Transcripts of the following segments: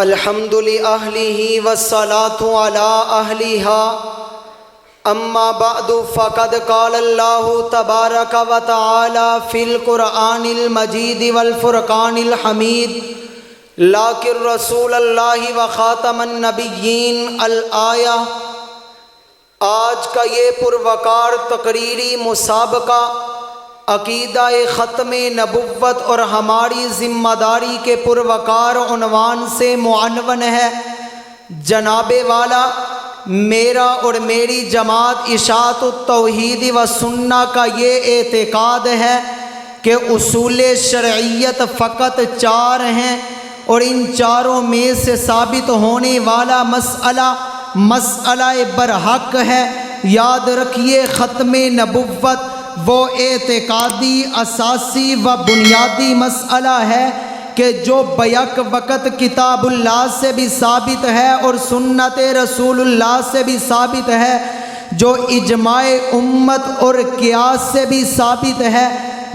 अल्हम्दुलिल्लाहि वस्सलातु अला अहलिहा अम्मा बअदु फ़क़द क़ालल्लाहु तबारक व तआला फ़िल क़ुरआनिल मजीद वल फ़ुरक़ानिल हमीद लाकिर रसूलल्लाहि व ख़ातमन नबिय्यीन अल आया। आज का ये पुरवकार तकरीरी मुसाबका अक़ीदा-ए ख़त्म नबुव्वत और हमारी ज़िम्मेदारी के पुरवकार उन्वान से मुअन्वन है। जनाबे वाला मेरा और मेरी जमात इशाअतुत तौहीद व सुन्ना का ये एतिक़ाद है कि उसूल शरइयत फ़कत 4 हैं और इन चारों में से साबित होने वाला मसअला बरहक है। याद रखिए, ख़त्म नबुव्वत वो एतिक़ादी असासी व बुनियादी मसअला है कि जो बैक वक़्त किताबुल्लाह से भी साबित है और सुन्नत रसूलुल्लाह से भी साबित है, जो इजमाए उम्मत और क़ियास से भी साबित है।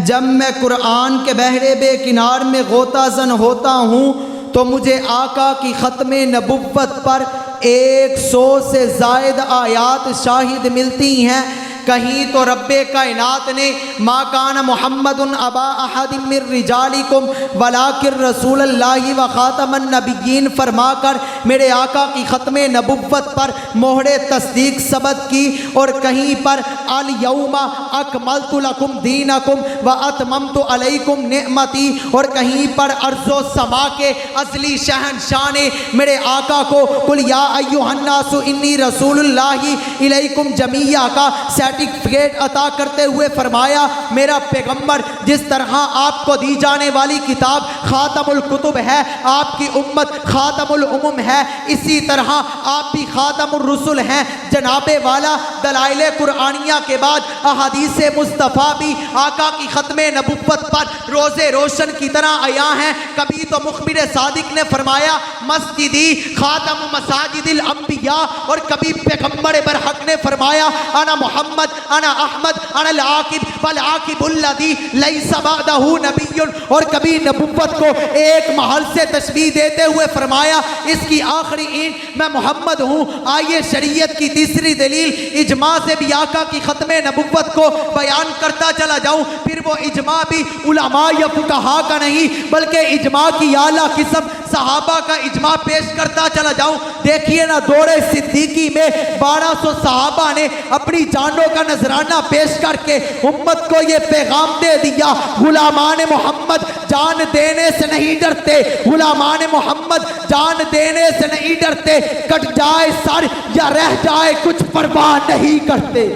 जब मैं कुरान के बहरे बेकिनार में गोताज़न होता हूँ तो मुझे आका की ख़त्म नबुव्वत पर 100 से ज़ायद आयात शाहिद मिलती हैं। कहीं तो रब्बे कायनात ने मा कान मुहम्मदुन अबा अहदिम मिर रिजालिकुम वलाकिर रसूलल्लाहि व खातमन नबिय्यीन फरमाकर मेरे आका की ख़त्म नबुव्वत पर मोहरे तस्दीक सबत की। और कहीं पर अल यौमा अकमलतु लकुम दीनकुम व अतममतु अलैकुम निअमती, और कहीं पर अर्ज़ो समा के अज़ली शहंशाह ने मेरे आका को कुल या अय्युहन्नासु इन्नी रसूलुल्लाहि इलैकुम जमीया का सर्टिफिकेट अता करते हुए फरमाया, मेरा पैगम्बर जिस तरह आपको दी जाने वाली किताब खातमुल कुतुब है, आपकी उम्मत खातमुल उम्म है, इसी तरह आप भी खातमुर रसूल हैं। जनाबे वाला दलाइले कुरानिया के बाद अहादीसे मुस्तफ़ा भी आका की ख़त्म नबुव्वत पर रोज़े रोशन की तरह आया हैं। कभी तो मुखबिर सादिक ने फरमाया मस्जिदी खातम मसाजिदिल अंबिया, और कभी पैगम्बर बरहक ने फरमाया अना मोहम्मद अना अहमद अना आकिब वल आकिबुल्लज़ी लैसा बअदहु नबिय्युन, और कभी नबुव्वत को एक महल से तशबीह देते हुए फरमाया इसकी आखिरी ईंट मैं मोहम्मद हूँ। आइए शरीयत की तीसरी दलील इजमा से भी आका की ख़त्म नबुव्वत को बयान करता चला जाऊँ। फिर वो इजमा भी उलमा या फुक़हा का नहीं बल्कि इजमा की आला किस्म सहाबा का इजमा पेश करता चला जाऊँ। देखिए ना, दौरे सिद्दीकी में 1200 सहाबा ने अपनी जानों का नजराना पेश करके उम्मत को ये पैगाम दे दिया, गुलामान मोहम्मद जान देने से नहीं डरते, गुलामान मोहम्मद जान देने से नहीं डरते, कट जाए सर या रह जाए कुछ परवाह नहीं करते।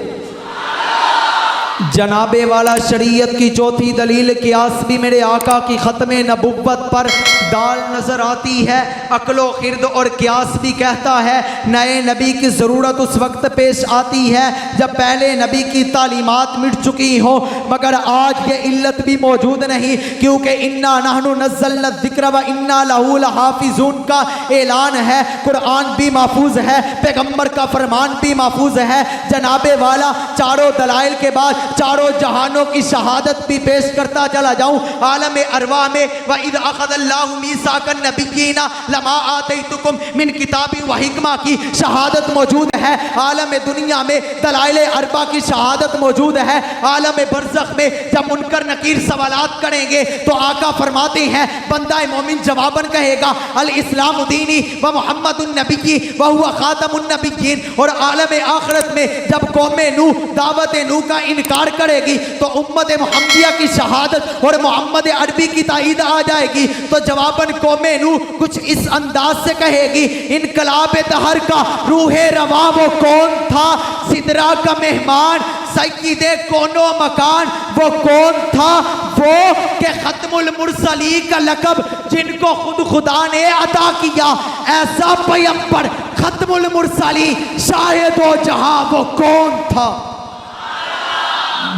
जनाबे वाला शरीयत की चौथी दलील क़ियास भी मेरे आका की ख़त्म नबुव्वत पर दाल नज़र आती है। अक्लो खिर्द और क़ियास भी कहता है नए नबी की ज़रूरत उस वक्त पेश आती है जब पहले नबी की तालीमात मिट चुकी हो, मगर आज ये इल्लत भी मौजूद नहीं, क्योंकि इन्ना नहनु नज़्ज़लना ज़िक्र व इन्ना लहू लहाफ़िज़ून का ऐलान है। कुरान भी महफूज है, पैगम्बर का फरमान भी महफूज है। जनाबे वाला चारों दलाइल के बाद चारों जहानों की शहादत भी पेश करता चला जाऊं। आलम अरवा में व इद अख़ज़ल्लाहु मीसाकन नबिय्यीना लमा आतैतुकुम मिन किताबी व हिकमा की शहादत मौजूद है। आलम दुनिया में दलाइले अरबा की शहादत मौजूद है। आलम बरज़ख में जब मुनकर नकीर सवालात करेंगे तो आका फरमाते हैं बंदा मोमिन जवाबन कहेगा अल इस्लाम दीनी व मुहम्मदुन नबिय्यी व हुवा खातमुन नबिय्यीन। और आलम आखिरत में जब कौम नूह दावत नूह का इनकार करेगी तो उम्मत मुहम्मदिया की शहादत और मोहम्मद अरबी की ताईद आ जाएगी। तो जवाबन कौम नूह कुछ इस अंदाज से कहेगी इनकलाब दहर का रूहे रवा वो कौन था, सिदरा का मेहमान सय्यदे कोनो मकान वो कौन था, वो के खत्मुल मुरसली का लक़ब जिनको खुद खुदा ने अता किया, ऐसा पैगंबर खत्मुल मुरसली शाहिदो जहां वो कौन था।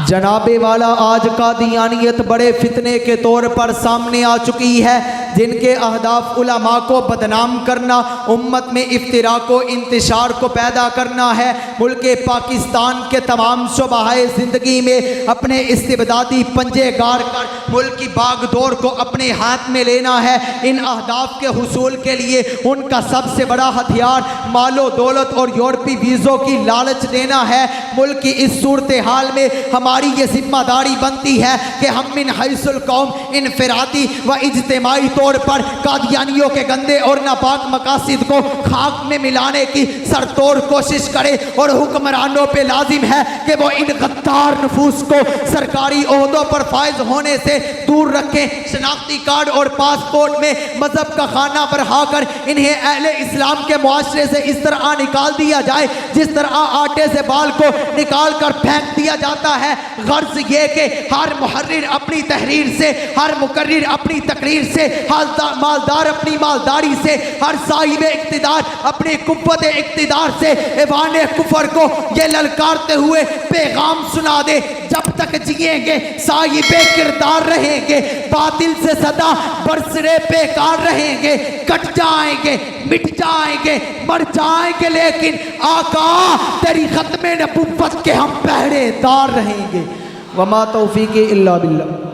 जनाबे वाला आज कादियानियत बड़े फितने के तौर पर सामने आ चुकी है। जिनके अहदाफ उलमा को बदनाम करना, उम्मत में इफ्तिराक व इंतशार को पैदा करना है। मुल्क पाकिस्तान के तमाम शोबाए ज़िंदगी में अपने इस्तिबदादी पंजे गाड़ कर मुल्क की बागडोर को अपने हाथ में लेना है। इन अहदाफ के हुसूल के लिए उनका सबसे बड़ा हथियार मालो दौलत और यूरोपी वीज़ों की लालच देना है। मुल्क की इस सूरत हाल में हमारी ये जिम्मेदारी बनती है कि हम मिन हैसुल कौम इनफरादी व इज्तिमाई तौर पर कादियानियों के गंदे और नापाक मकासिद को खाक में मिलाने की सरतोड़ कोशिश करें और हुक्मरानों पे लाजिम है कि वो इन गद्दार नफूस को सरकारी ओहदों पर फायज होने से दूर रखें। शनाख्ती कार्ड और पासपोर्ट में मजहब का खाना बढ़ा कर इन्हें अहले इस्लाम के मुआशरे से इस तरह निकाल दिया जाए जिस तरह आटे से बाल को निकाल कर फेंक दिया जाता है। गर्ज ये कि हर मुहर्रिर अपनी तहरीर से, हर मुकर्रिर अपनी तकरीर से, हर मालदार अपनी मालदारी से, हर साहिब इक्तिदार अपनी कुव्वत इक्तिदार से ऐवान कुफर को ये ललकारते हुए पैगाम सुना दे, जब तक जिएंगे साहिबे किरदार रहेंगे, बातिल से सदा बरसरे बेकार रहेंगे, कट जाएंगे, मिट जाएंगे, मर जाएंगे, लेकिन आका तेरी खत्मे नबुव्वत के हम पहरेदार रहेंगे। वमा तौफीकी इल्ला बिल्लाह।